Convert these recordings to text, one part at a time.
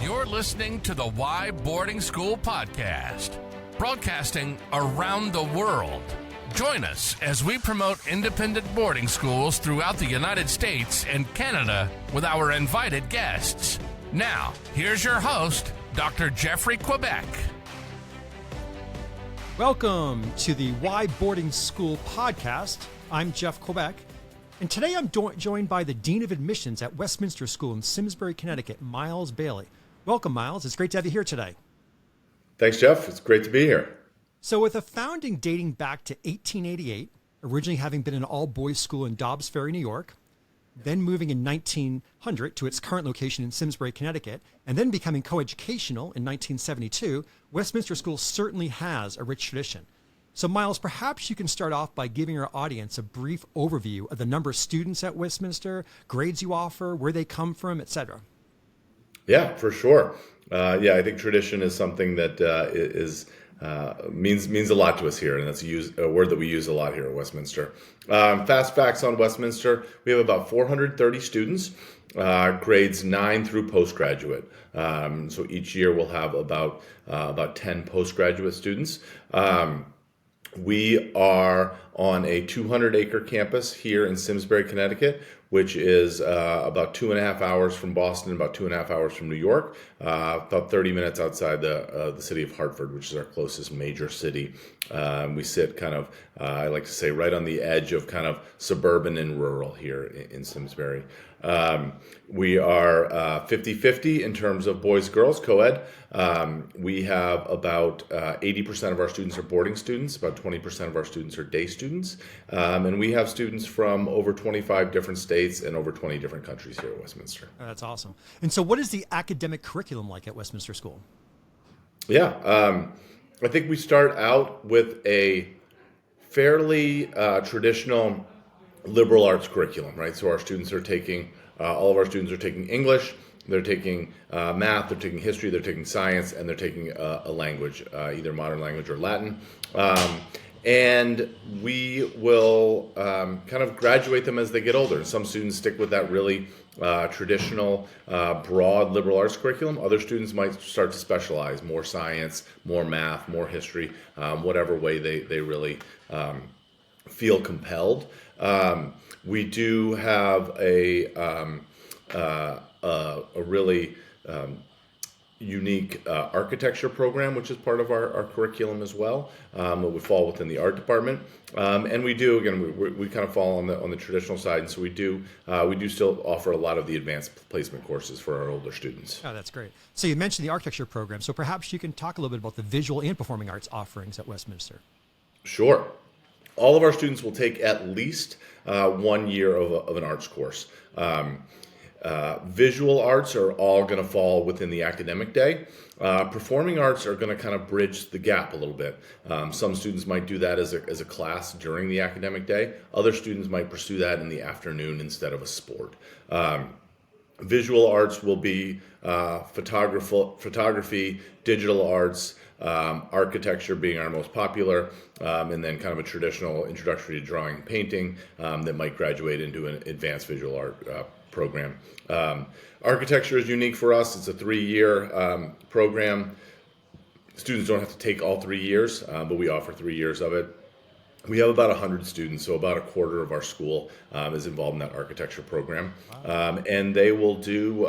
You're listening to the Why Boarding School podcast, broadcasting around the world. Join us as we promote independent boarding schools throughout the United States and Canada with our invited guests. Now, here's your host, Dr. Jeffrey Quebec. Welcome to the Why Boarding School podcast. I'm Jeff Quebec, and today I'm joined by the Dean of Admissions at Westminster School in Simsbury, Connecticut, Miles Bailey. Welcome, Miles. It's great to have you here today. Thanks, Jeff. It's great to be here. So with a founding dating back to 1888, originally having been an all-boys school in Dobbs Ferry, New York, then moving in 1900 to its current location in Simsbury, Connecticut, and then becoming coeducational in 1972, Westminster School certainly has a rich tradition. So Miles, perhaps you can start off by giving our audience a brief overview of the number of students at Westminster, grades you offer, where they come from, etc. Yeah, for sure. I think tradition is something that means a lot to us here, and that's a word that we use a lot here at Westminster. Fast facts on Westminster: we have about 430 students, grades 9 through postgraduate. So each year we'll have about 10 postgraduate students. We are on a 200-acre campus here in Simsbury, Connecticut, which is about 2.5 hours from Boston, about 2.5 hours from New York, about 30 minutes outside the city of Hartford, which is our closest major city. We sit kind of, I like to say, right on the edge of kind of suburban and rural here in Simsbury. We are 50-50 in terms of boys, girls, co-ed. We have about 80% of our students are boarding students, about 20% of our students are day students, and we have students from over 25 different states and over 20 different countries here at Westminster. Oh, that's awesome. And so what is the academic curriculum like at Westminster School? Yeah, I think we start out with a fairly traditional liberal arts curriculum, right? So our students are taking, all of our students are taking English, they're taking math, they're taking history, they're taking science, and they're taking a language, either modern language or Latin. And we will kind of graduate them as they get older. Some students stick with that really traditional, broad liberal arts curriculum. Other students might start to specialize, more science, more math, more history, whatever way they really feel compelled. We do have a really unique architecture program, which is part of our curriculum as well. It would fall within the art department, and we do, again, we kind of fall on the traditional side, and so we do still offer a lot of the advanced placement courses for our older students. Oh, that's great. So you mentioned the architecture program, so perhaps you can talk a little bit about the visual and performing arts offerings at Westminster. Sure. All of our students will take at least 1 year of an arts course. Visual arts are all going to fall within the academic day. Performing arts are going to kind of bridge the gap a little bit. Some students might do that as a class during the academic day. Other students might pursue that in the afternoon instead of a sport. Visual arts will be photography, digital arts, architecture being our most popular, and then kind of a traditional introductory to drawing and painting that might graduate into an advanced visual art program. Architecture is unique for us. It's a 3-year program. Students don't have to take all 3 years, but we offer 3 years of it. We have about 100 students, so about a quarter of our school is involved in that architecture program. And they will do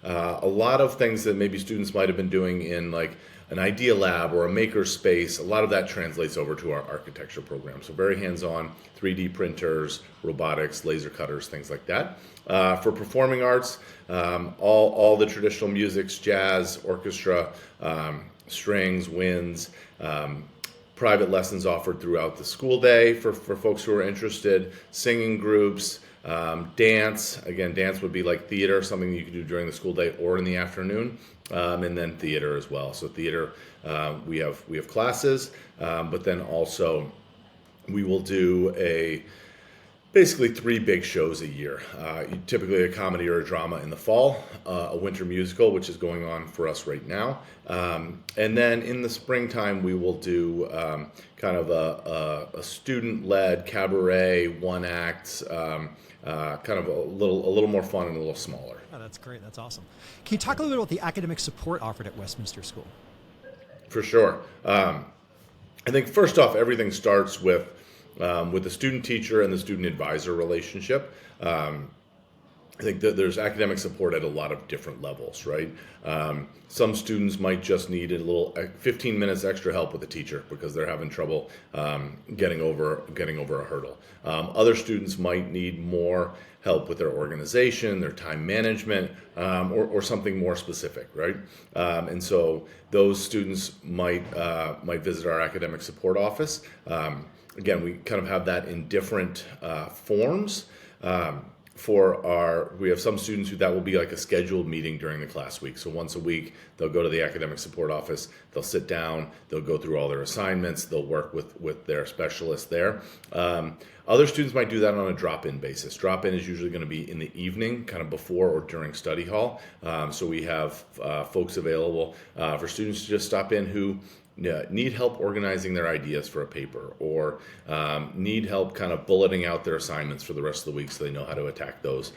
a lot of things that maybe students might have been doing in like an idea lab or a maker space. A lot of that translates over to our architecture program. So very hands-on, 3D printers, robotics, laser cutters, things like that. For performing arts, all the traditional musics, jazz, orchestra, strings, winds, private lessons offered throughout the school day for folks who are interested, singing groups, dance. Again, dance would be like theater, something you can do during the school day or in the afternoon, and then theater as well. So theater, we have classes, but then also we will do a basically 3 big shows a year. Typically a comedy or a drama in the fall, a winter musical, which is going on for us right now. And then in the springtime, we will do kind of a student-led cabaret, one act, kind of a little more fun and a little smaller. Oh, that's great. That's awesome. Can you talk a little bit about the academic support offered at Westminster School? For sure. I think first off, everything starts with the student teacher and the student advisor relationship. I think that there's academic support at a lot of different levels, right? Some students might just need a little 15 minutes extra help with the teacher because they're having trouble getting over a hurdle. Other students might need more help with their organization, their time management, or something more specific, right? And so those students might visit our academic support office. Again, we kind of have that in different forms. We have some students who that will be like a scheduled meeting during the class week. So once a week, they'll go to the academic support office, they'll sit down, they'll go through all their assignments, they'll work with their specialist there. Other students might do that on a drop-in basis. Drop-in is usually going to be in the evening, kind of before or during study hall. So we have folks available for students to just stop in who need help organizing their ideas for a paper, or need help kind of bulleting out their assignments for the rest of the week so they know how to attack those.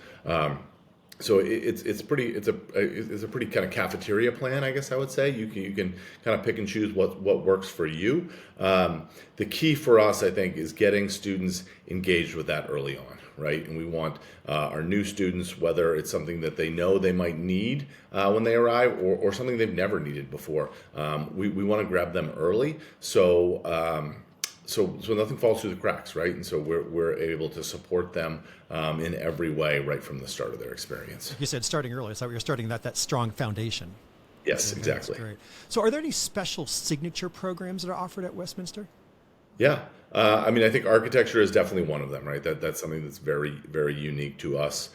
So it's a pretty kind of cafeteria plan, I guess I would say. You can kind of pick and choose what works for you. The key for us, I think, is getting students engaged with that early on, right? And we want our new students, whether it's something that they know they might need when they arrive, or something they've never needed before. We want to grab them early, so nothing falls through the cracks, right? And so we're able to support them in every way right from the start of their experience. You said starting early, so you're starting that strong foundation. Yes, exactly. That's great. So are there any special signature programs that are offered at Westminster? Yeah. I mean, I think architecture is definitely one of them, right? That's something that's very, very unique to us.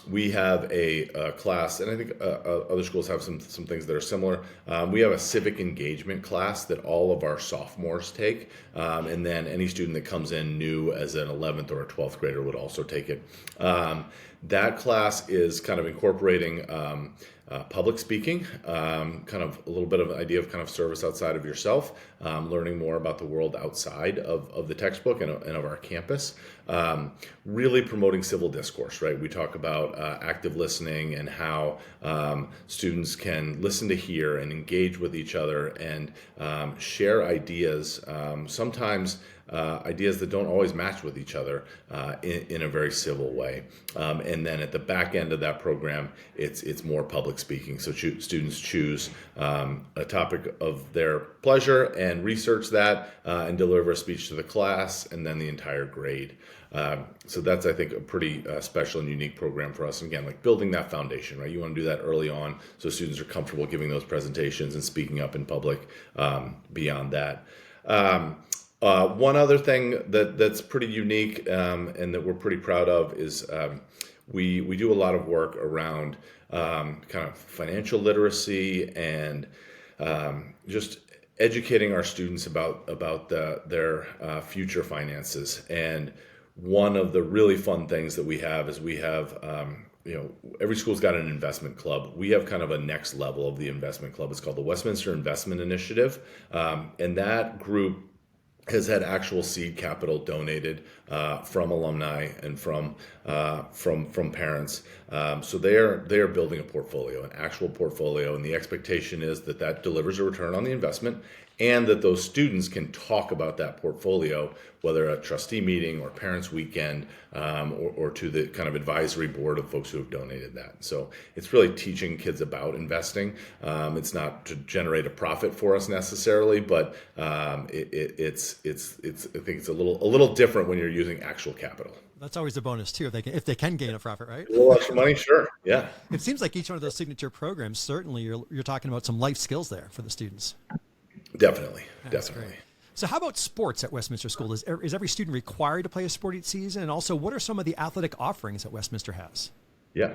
We have a class, and I think other schools have some things that are similar. We have a civic engagement class that all of our sophomores take, and then any student that comes in new as an 11th or a 12th grader would also take it. That class is kind of incorporating public speaking, kind of a little bit of an idea of kind of service outside of yourself, learning more about the world outside of the textbook and of our campus, really promoting civil discourse, right? We talk about active listening and how students can listen to hear and engage with each other and share ideas, sometimes ideas that don't always match with each other in a very civil way. And then at the back end of that program, it's more public speaking. So students choose a topic of their pleasure and research that and deliver a speech to the class and then the entire grade. So that's, I think, a pretty special and unique program for us. And again, like building that foundation, right? You want to do that early on so students are comfortable giving those presentations and speaking up in public beyond that. One other thing that's pretty unique and that we're pretty proud of is we do a lot of work around kind of financial literacy and just educating our students about their future finances. And one of the really fun things that we have is we have every school's got an investment club. We have kind of a next level of the investment club. It's called the Westminster Investment Initiative, and that group has had actual seed capital donated from alumni and from parents. So they are building a portfolio, an actual portfolio, and the expectation is that delivers a return on the investment, and that those students can talk about that portfolio, whether at a trustee meeting or parents' weekend, or to the kind of advisory board of folks who have donated that. So it's really teaching kids about investing. It's not to generate a profit for us necessarily, but it's I think it's a little different when you're using actual capital. That's always a bonus too, if they can gain a profit, right? A little extra money, sure, yeah. It seems like each one of those signature programs, certainly you're talking about some life skills there for the students. Definitely. Great. So how about sports at Westminster School? Is every student required to play a sport each season? And also, what are some of the athletic offerings that Westminster has? Yeah.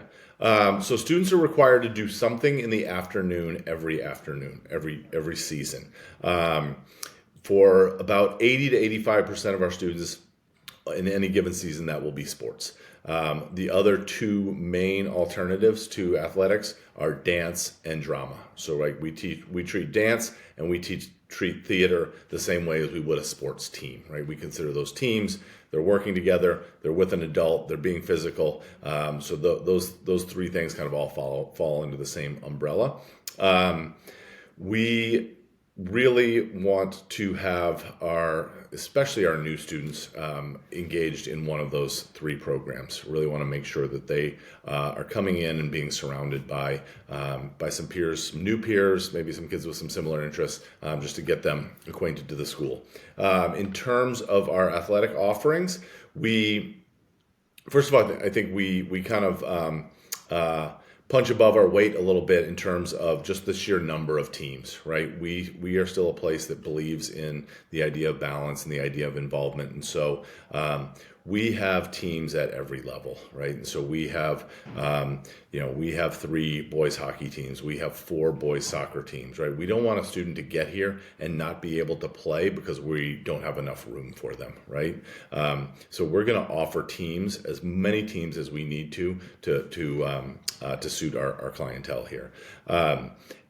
So students are required to do something in the afternoon, every season. For about 80 to 85% of our students, in any given season, that will be sports. The other two main alternatives to athletics are dance and drama. So, right, we treat dance and we treat theater the same way as we would a sports team, right? We consider those teams. They're working together. They're with an adult. They're being physical. So those three things kind of all fall into the same umbrella. We really want to have especially our new students engaged in one of those three programs. Really want to make sure that they are coming in and being surrounded by some peers, some new peers, maybe some kids with some similar interests, just to get them acquainted to the school. In terms of our athletic offerings, first of all, I think we kind of punch above our weight a little bit in terms of just the sheer number of teams, right? We are still a place that believes in the idea of balance and the idea of involvement. And so we have teams at every level, right? And so we have, we have 3 boys hockey teams. We have 4 boys soccer teams, right? We don't want a student to get here and not be able to play because we don't have enough room for them, right? So we're going to offer teams, as many teams as we need to suit our clientele here.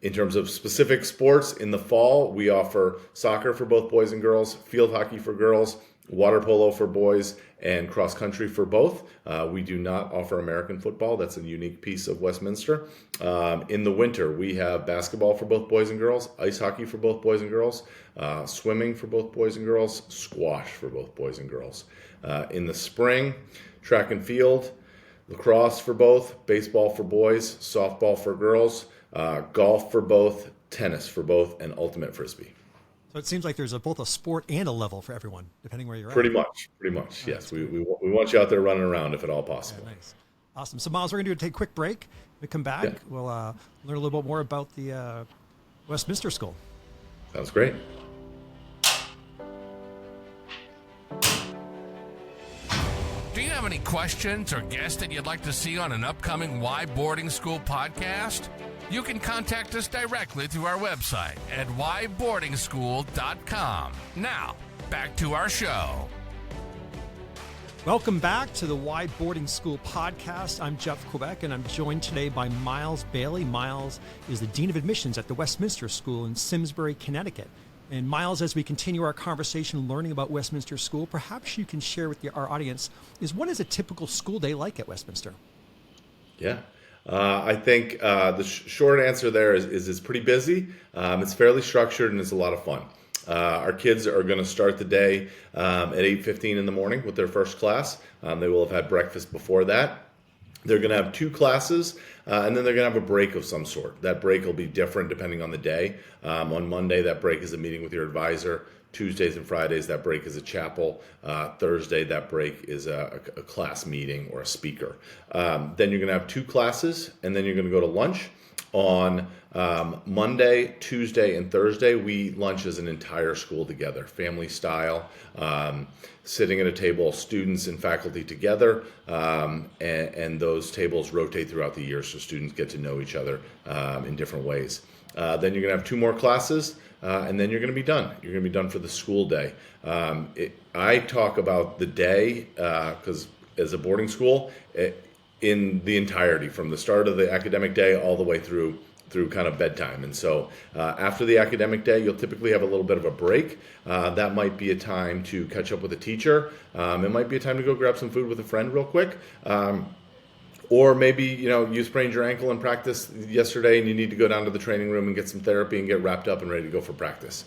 In terms of specific sports, in the fall, we offer soccer for both boys and girls, field hockey for girls, water polo for boys, and cross country for both. We do not offer American football. That's a unique piece of Westminster. In the winter, we have basketball for both boys and girls, ice hockey for both boys and girls, swimming for both boys and girls, squash for both boys and girls. In the spring, track and field, lacrosse for both, baseball for boys, softball for girls, golf for both, tennis for both, and ultimate frisbee. So it seems like there's both a sport and a level for everyone, depending where you're at. Pretty much, yes. We want you out there running around if at all possible. Yeah, nice. Awesome. So, Miles, we're going to take a quick break. When we come back, we'll learn a little bit more about the Westminster School. Sounds great. Do you have any questions or guests that you'd like to see on an upcoming Why Boarding School podcast? You can contact us directly through our website at whyboardingschool.com. Now, back to our show. Welcome back to the Why Boarding School podcast. I'm Jeff Quebec, and I'm joined today by Miles Bailey. Miles is the Dean of Admissions at the Westminster School in Simsbury, Connecticut. And Miles, as we continue our conversation learning about Westminster School, perhaps you can share with our audience, what is a typical school day like at Westminster? Yeah. I think the short answer there is it's pretty busy. It's fairly structured and it's a lot of fun. Our kids are going to start the day at 8:15 in the morning with their first class. They will have had breakfast before that. They're going to have 2 classes, and then they're going to have a break of some sort. That break will be different depending on the day. On Monday, that break is a meeting with your advisor. Tuesdays and Fridays, that break is a chapel. Thursday, that break is a class meeting or a speaker. Then you're going to have 2 classes, and then you're going to go to lunch. On Monday, Tuesday, and Thursday, we lunch as an entire school together, family style, sitting at a table, students and faculty together, and those tables rotate throughout the year so students get to know each other in different ways. Then you're going to have 2 more classes. And then you're going to be done. You're going to be done for the school day. I talk about the day because as a boarding school, in the entirety, from the start of the academic day all the way through kind of bedtime. And so after the academic day, you'll typically have a little bit of a break. That might be a time to catch up with a teacher. It might be a time to go grab some food with a friend real quick. Or maybe, you sprained your ankle in practice yesterday and you need to go down to the training room and get some therapy and get wrapped up and ready to go for practice.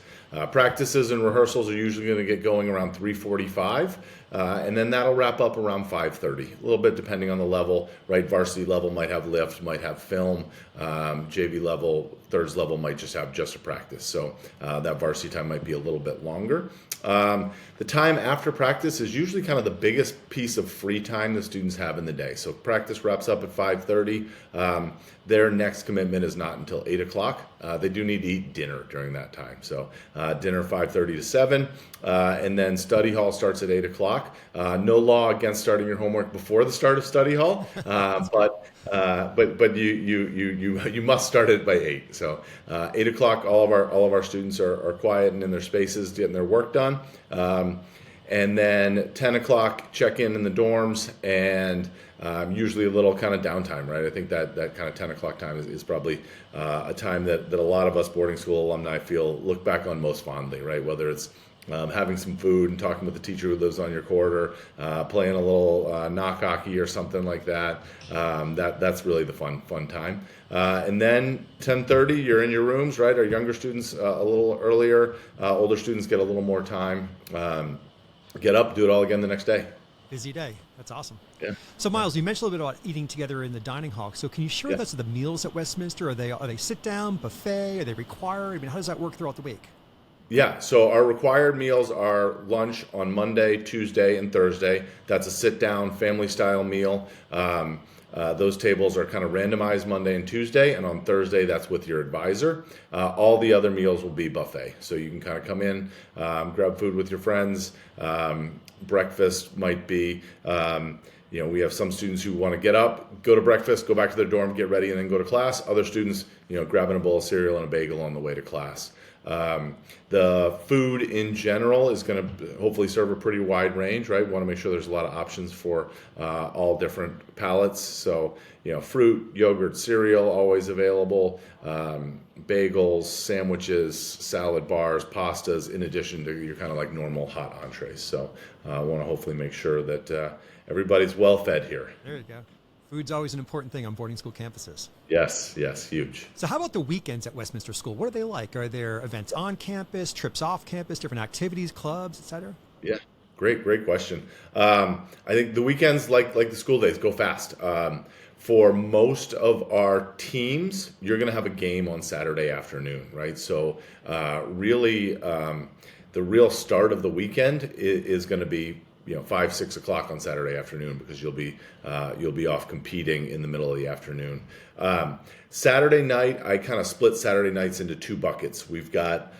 Practices and rehearsals are usually going to get going around 3:45, and then that'll wrap up around 5:30. A little bit depending on the level, right? Varsity level might have lift, might have film. JV level, thirds level might just have just a practice. So that varsity time might be a little bit longer. The time after practice is usually kind of the biggest piece of free time the students have in the day. So practice wraps up at 5:30. Their next commitment is not until 8 o'clock. They do need to eat dinner during that time. So dinner 5:30 to 7, and then study hall starts at 8 o'clock. No law against starting your homework before the start of study hall, but you must start it by 8. So 8 o'clock, all of our students are quiet and in their spaces getting their work done. And then 10 o'clock check-in the dorms, and usually a little kind of downtime, right? I think that kind of 10 o'clock time is probably a time that a lot of us boarding school alumni look back on most fondly, right? Whether it's having some food and talking with the teacher who lives on your court, or playing a little knock hockey or something like that. That's really the fun time. And then 10:30, you're in your rooms, right? Our younger students a little earlier, older students get a little more time. Get up, do it all again the next day. Busy day. That's awesome. Yeah. So, Miles, you mentioned a little bit about eating together in the dining hall. So, can you share with us the meals at Westminster? Are they sit down, buffet? Are they required? I mean, how does that work throughout the week? Yeah, so our required meals are lunch on Monday, Tuesday, and Thursday. That's a sit-down, family-style meal. Those tables are kind of randomized Monday and Tuesday, and on Thursday, that's with your advisor. All the other meals will be buffet. So you can kind of come in, grab food with your friends. Breakfast might be, we have some students who want to get up, go to breakfast, go back to their dorm, get ready, and then go to class. Other students, grabbing a bowl of cereal and a bagel on the way to class. The food in general is going to hopefully serve a pretty wide range, right? We want to make sure there's a lot of options for all different palates. So, fruit, yogurt, cereal, always available, bagels, sandwiches, salad bars, pastas, in addition to your kind of like normal hot entrees. So I want to hopefully make sure that everybody's well fed here. There you go. Food's always an important thing on boarding school campuses. Yes, huge. So how about the weekends at Westminster School? What are they like? Are there events on campus, trips off campus, different activities, clubs, etc.? Yeah, great question. I think the weekends, like the school days, go fast. For most of our teams, you're going to have a game on Saturday afternoon, right? So really, the real start of the weekend is going to be 5-6 o'clock on Saturday afternoon, because you'll be off competing in the middle of the afternoon. Saturday night, I kind of split Saturday nights into two buckets. We've got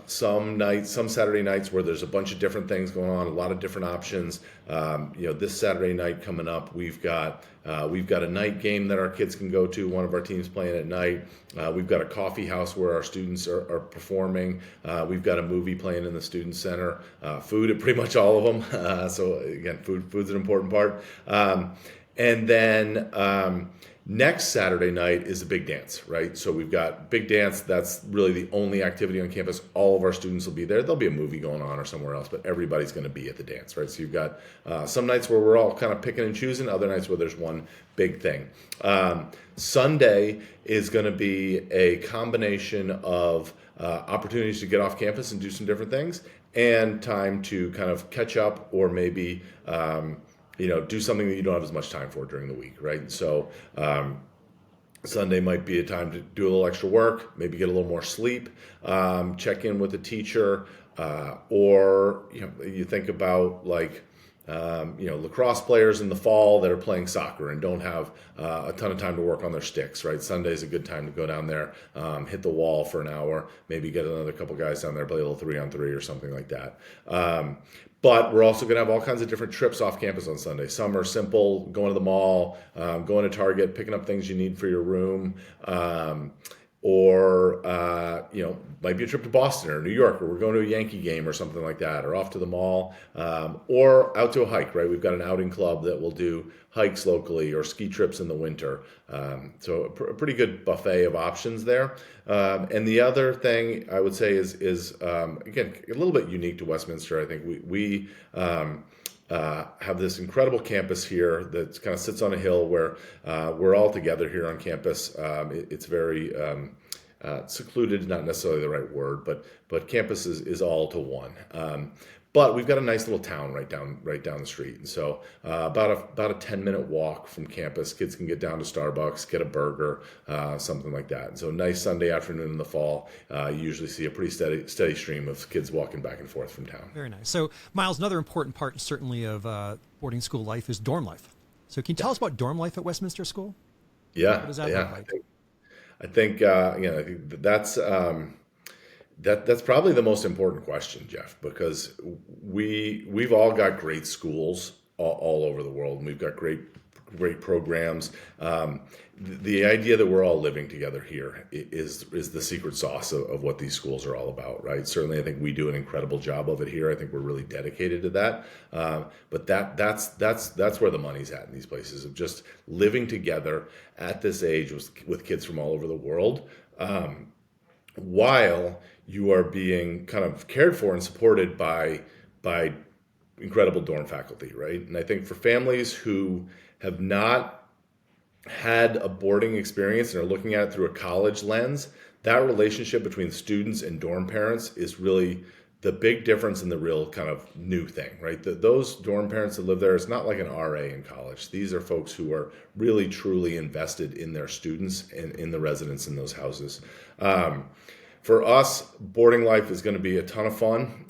some Saturday nights where there's a bunch of different things going on, a lot of different options. This Saturday night coming up, we've got a night game that our kids can go to. One of our teams playing at night. We've got a coffee house where our students are performing. We've got a movie playing in the student center. Food at pretty much all of them. So again, food's an important part. And then next Saturday night is a big dance, right? So we've got big dance. That's really the only activity on campus. All of our students will be there. There'll be a movie going on or somewhere else, but everybody's going to be at the dance, right? So you've got some nights where we're all kind of picking and choosing, other nights where there's one big thing. Sunday is going to be a combination of opportunities to get off campus and do some different things, and time to kind of catch up, or maybe do something that you don't have as much time for during the week, right? So Sunday might be a time to do a little extra work, maybe get a little more sleep, check in with a teacher, or you think about like lacrosse players in the fall that are playing soccer and don't have a ton of time to work on their sticks, right? Sunday's a good time to go down there, hit the wall for an hour, maybe get another couple guys down there, play a little 3-on-3 or something like that. But we're also going to have all kinds of different trips off campus on Sunday. Some are simple, going to the mall, going to Target, picking up things you need for your room, or might be a trip to Boston or New York, or we're going to a Yankee game or something like that, or off to the mall, or out to a hike, right? We've got an outing club that will do hikes locally, or ski trips in the winter. So a pretty good buffet of options there. And the other thing I would say is again, a little bit unique to Westminster. I think we have this incredible campus here that kind of sits on a hill where we're all together here on campus. It's very secluded, not necessarily the right word, but campus is all to one. But we've got a nice little town right down the street, and so about a 10-minute walk from campus, kids can get down to Starbucks, get a burger, something like that. And so nice Sunday afternoon in the fall, you usually see a pretty steady stream of kids walking back and forth from town. Very nice. So, Miles, another important part certainly of boarding school life is dorm life. So, can you tell us about dorm life at Westminster School? Yeah, what does that look like? I think that's probably the most important question, Jeff, because we've all got great schools all over the world, and we've got great great programs. The idea that we're all living together here is the secret sauce of what these schools are all about, right? Certainly, I think we do an incredible job of it here. I think we're really dedicated to that. But that's where the money's at in these places, of just living together at this age with kids from all over the world, while you are being kind of cared for and supported by incredible dorm faculty, right? And I think for families who have not had a boarding experience and are looking at it through a college lens, that relationship between students and dorm parents is really the big difference and the real kind of new thing, right? Those dorm parents that live there, it's not like an RA in college. These are folks who are really, truly invested in their students and in the residents in those houses. For us, boarding life is going to be a ton of fun.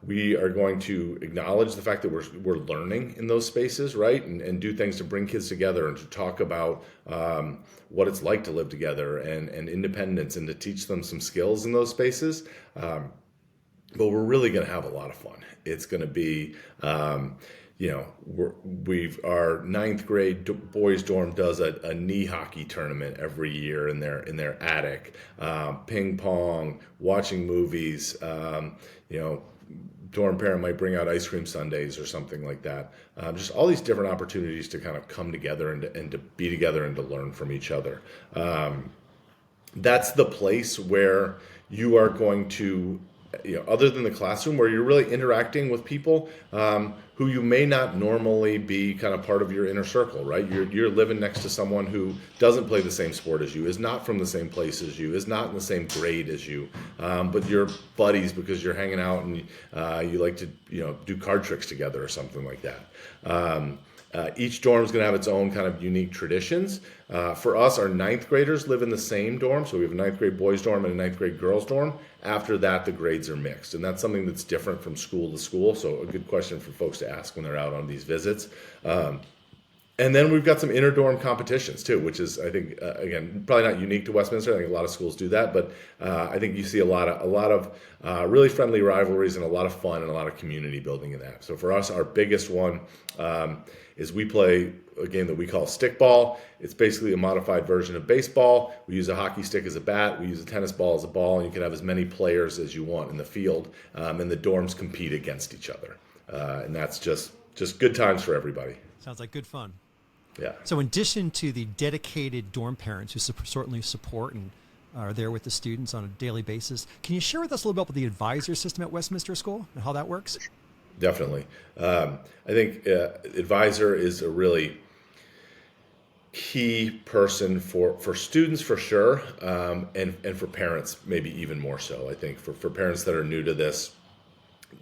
We are going to acknowledge the fact that we're learning in those spaces, right? And do things to bring kids together and to talk about what it's like to live together and independence, and to teach them some skills in those spaces. But we're really going to have a lot of fun. It's going to be, our ninth grade boys dorm does a knee hockey tournament every year in their attic, ping pong, watching movies, dorm parent might bring out ice cream sundaes or something like that. Just all these different opportunities to kind of come together and to be together and to learn from each other. That's the place where you are going to, other than the classroom, where you're really interacting with people who you may not normally be kind of part of your inner circle, right? You're living next to someone who doesn't play the same sport as you, is not from the same place as you, is not in the same grade as you, but you're buddies because you're hanging out and you like to do card tricks together or something like that. Each dorm is going to have its own kind of unique traditions. For us, our ninth graders live in the same dorm. So we have a ninth grade boys dorm and a ninth grade girls dorm. After that, the grades are mixed. And that's something that's different from school to school. So a good question for folks to ask when they're out on these visits. And then we've got some inter-dorm competitions too, which is, I think, again, probably not unique to Westminster. I think a lot of schools do that, but I think you see a lot of really friendly rivalries and a lot of fun and a lot of community building in that. So for us, our biggest one is we play a game that we call stickball. It's basically a modified version of baseball. We use a hockey stick as a bat. We use a tennis ball as a ball, and you can have as many players as you want in the field. And the dorms compete against each other, and that's just good times for everybody. Sounds like good fun. Yeah. So in addition to the dedicated dorm parents who certainly support and are there with the students on a daily basis, can you share with us a little bit about the advisor system at Westminster School and how that works? Definitely. I think advisor is a really key person for students for sure, and for parents maybe even more so. I think for parents that are new to this,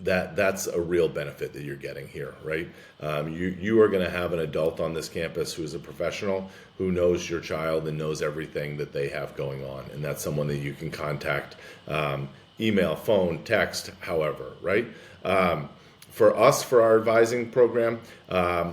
that's a real benefit that you're getting here, right? You are going to have an adult on this campus who is a professional, who knows your child and knows everything that they have going on, and that's someone that you can contact, email, phone, text, however, right? For us, for our advising program,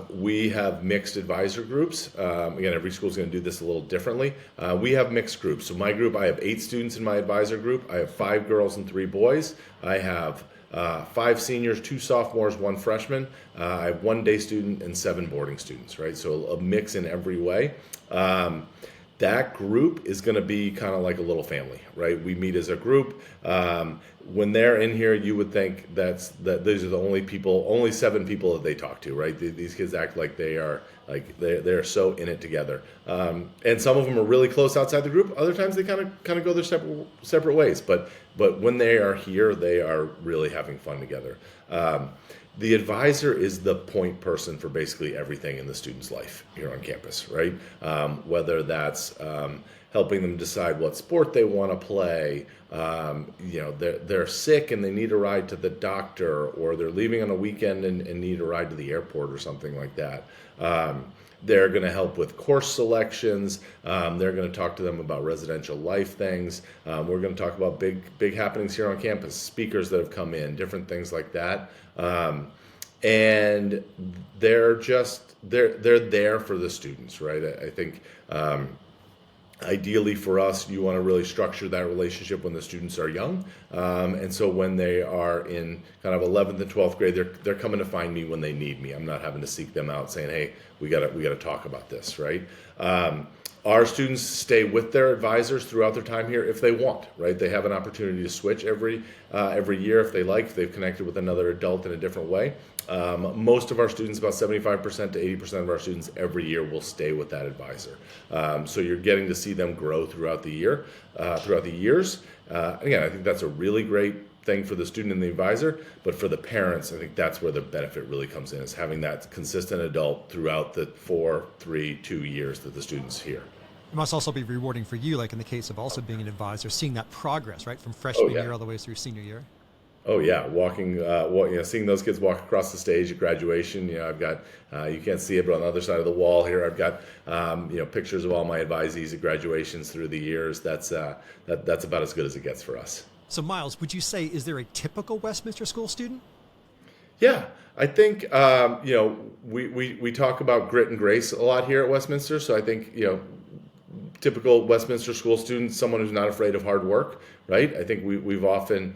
we have mixed advisor groups. Again, every school is going to do this a little differently. We have mixed groups. So my group, I have 8 students in my advisor group. I have 5 girls and 3 boys. I have 5 seniors, 2 sophomores, 1 freshman. I have 1 day student and 7 boarding students, right? So a mix in every way. That group is going to be kind of like a little family, right? We meet as a group. When they're in here, you would think that these are the only 7 people that they talk to, right? These kids act like they're so in it together. And some of them are really close outside the group. Other times they kind of go their separate ways. But when they are here, they are really having fun together. The advisor is the point person for basically everything in the student's life here on campus, right? Whether that's helping them decide what sport they want to play, they're sick and they need a ride to the doctor, or they're leaving on a weekend and need a ride to the airport or something like that. They're going to help with course selections. They're going to talk to them about residential life things. We're going to talk about big happenings here on campus, speakers that have come in, different things like that. And they're there for the students, right? I think Ideally for us, you want to really structure that relationship when the students are young. And so when they are in kind of 11th and 12th grade, they're coming to find me when they need me. I'm not having to seek them out saying, hey, we gotta talk about this, right? Our students stay with their advisors throughout their time here if they want, right? They have an opportunity to switch every year if they like, if they've connected with another adult in a different way. Most of our students, about 75% to 80% of our students every year will stay with that advisor. So you're getting to see them grow throughout the year, throughout the years. Again, I think that's a really great thing for the student and the advisor, but for the parents, I think that's where the benefit really comes in, is having that consistent adult throughout the 4, 3, 2 years that the student's here. It must also be rewarding for you, like in the case of also being an advisor, seeing that progress, right, from freshman year all the way through senior year. Oh yeah, seeing those kids walk across the stage at graduation. I've got you can't see it, but on the other side of the wall here, I've got pictures of all my advisees at graduations through the years. That's about as good as it gets for us. So Miles, would you say, is there a typical Westminster School student? Yeah, I think we talk about grit and grace a lot here at Westminster. So I think typical Westminster School student, someone who's not afraid of hard work, right? I think we've often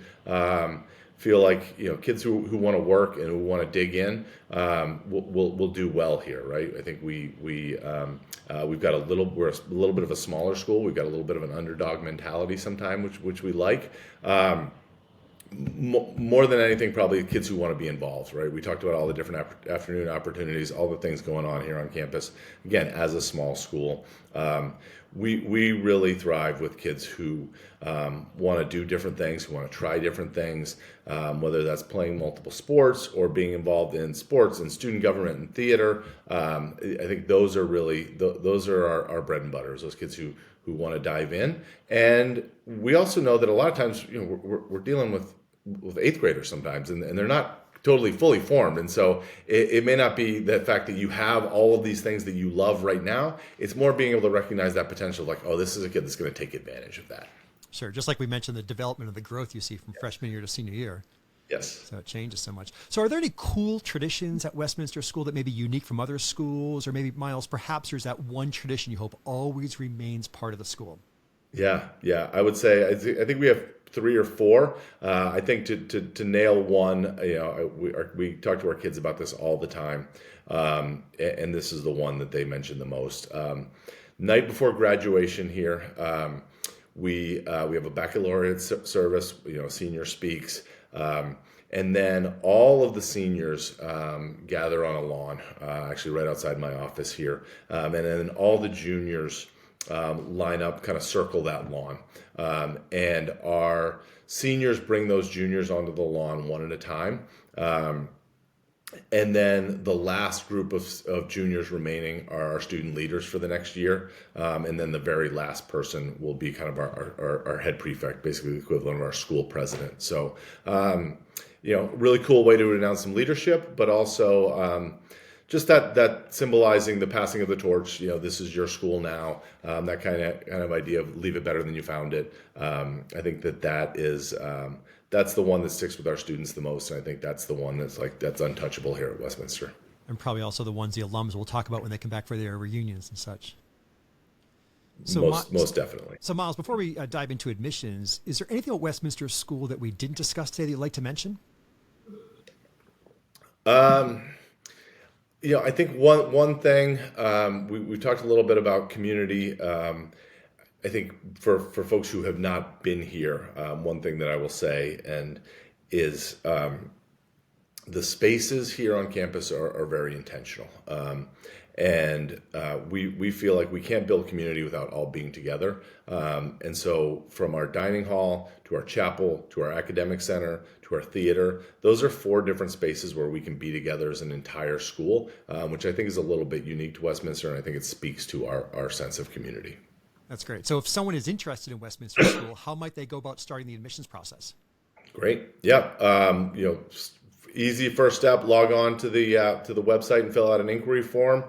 feel like kids who want to work and who want to dig in will do well here, right? I think we've got we're a little bit of a smaller school. We've got a little bit of an underdog mentality sometimes, which we like. More than anything, probably kids who want to be involved, right? We talked about all the different afternoon opportunities, all the things going on here on campus. Again, as a small school, we really thrive with kids who want to do different things, who want to try different things, whether that's playing multiple sports or being involved in sports and student government and theater. I think those are really those are our bread and butters. Those kids who want to dive in, and we also know that a lot of times we're dealing with eighth graders sometimes, and they're not totally fully formed. And so it may not be the fact that you have all of these things that you love right now. It's more being able to recognize that potential, like, oh, this is a kid that's going to take advantage of that. Sure. Just like we mentioned, the development of the growth you see from freshman year to senior year. Yes. So it changes so much. So are there any cool traditions at Westminster School that may be unique from other schools? Or maybe, Miles, perhaps there's that one tradition you hope always remains part of the school? Yeah. I would say, I think we have 3 or 4. I think to nail one, we talk to our kids about this all the time, and this is the one that they mention the most. Night before graduation here, we have a baccalaureate service. Senior speaks, and then all of the seniors gather on a lawn, actually right outside my office here, and then all the juniors line up, kind of circle that lawn. And our seniors bring those juniors onto the lawn one at a time. And then the last group of juniors remaining are our student leaders for the next year. And then the very last person will be kind of our head prefect, basically the equivalent of our school president. So, really cool way to announce some leadership, but also just that symbolizing the passing of the torch. This is your school now. That kind of idea of leave it better than you found it. I think that is that's the one that sticks with our students the most, and I think that's the one that's untouchable here at Westminster. And probably also the ones the alums will talk about when they come back for their reunions and such. So most definitely. So Miles, before we dive into admissions, is there anything at Westminster School that we didn't discuss today that you'd like to mention? I think one thing, we talked a little bit about community. I think for folks who have not been here, one thing that I will say is the spaces here on campus are very intentional. And we feel like we can't build community without all being together. And so from our dining hall to our chapel to our academic center to our theater, those are 4 different spaces where we can be together as an entire school, which I think is a little bit unique to Westminster, and I think it speaks to our sense of community. That's great. So if someone is interested in Westminster School, how might they go about starting the admissions process? Great. Yeah. Easy first step, log on to the website and fill out an inquiry form.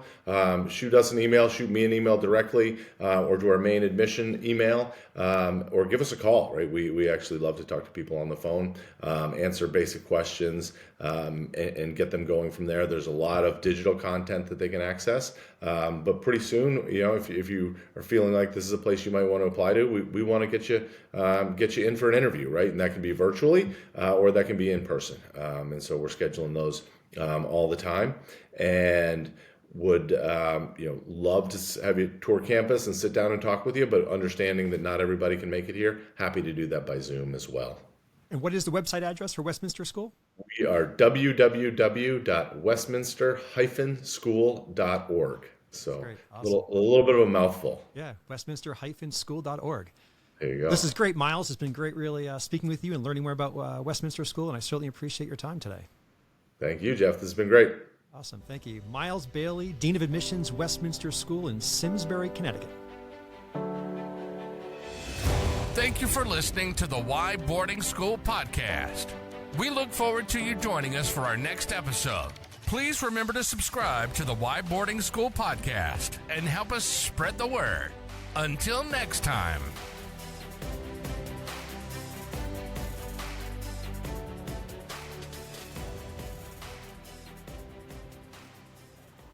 Shoot us an email, shoot me an email directly, or to our main admission email, or give us a call, right? We actually love to talk to people on the phone, answer basic questions, and get them going from there. There's a lot of digital content that they can access. But pretty soon, if you are feeling like this is a place you might want to apply to, we want to get you in for an interview, right? And that can be virtually or that can be in person. And so we're scheduling those all the time, and would love to have you tour campus and sit down and talk with you, but understanding that not everybody can make it here, happy to do that by Zoom as well. And what is the website address for Westminster School? We are www.westminster-school.org. So awesome. a little bit of a mouthful. Yeah, westminster-school.org. There you go. This is great, Miles. It's been great really speaking with you and learning more about Westminster School, and I certainly appreciate your time today. Thank you, Jeff. This has been great. Awesome. Thank you. Miles Bailey, Dean of Admissions, Westminster School in Simsbury, Connecticut. Thank you for listening to the Why Boarding School podcast. We look forward to you joining us for our next episode. Please remember to subscribe to the Why Boarding School podcast and help us spread the word. Until next time.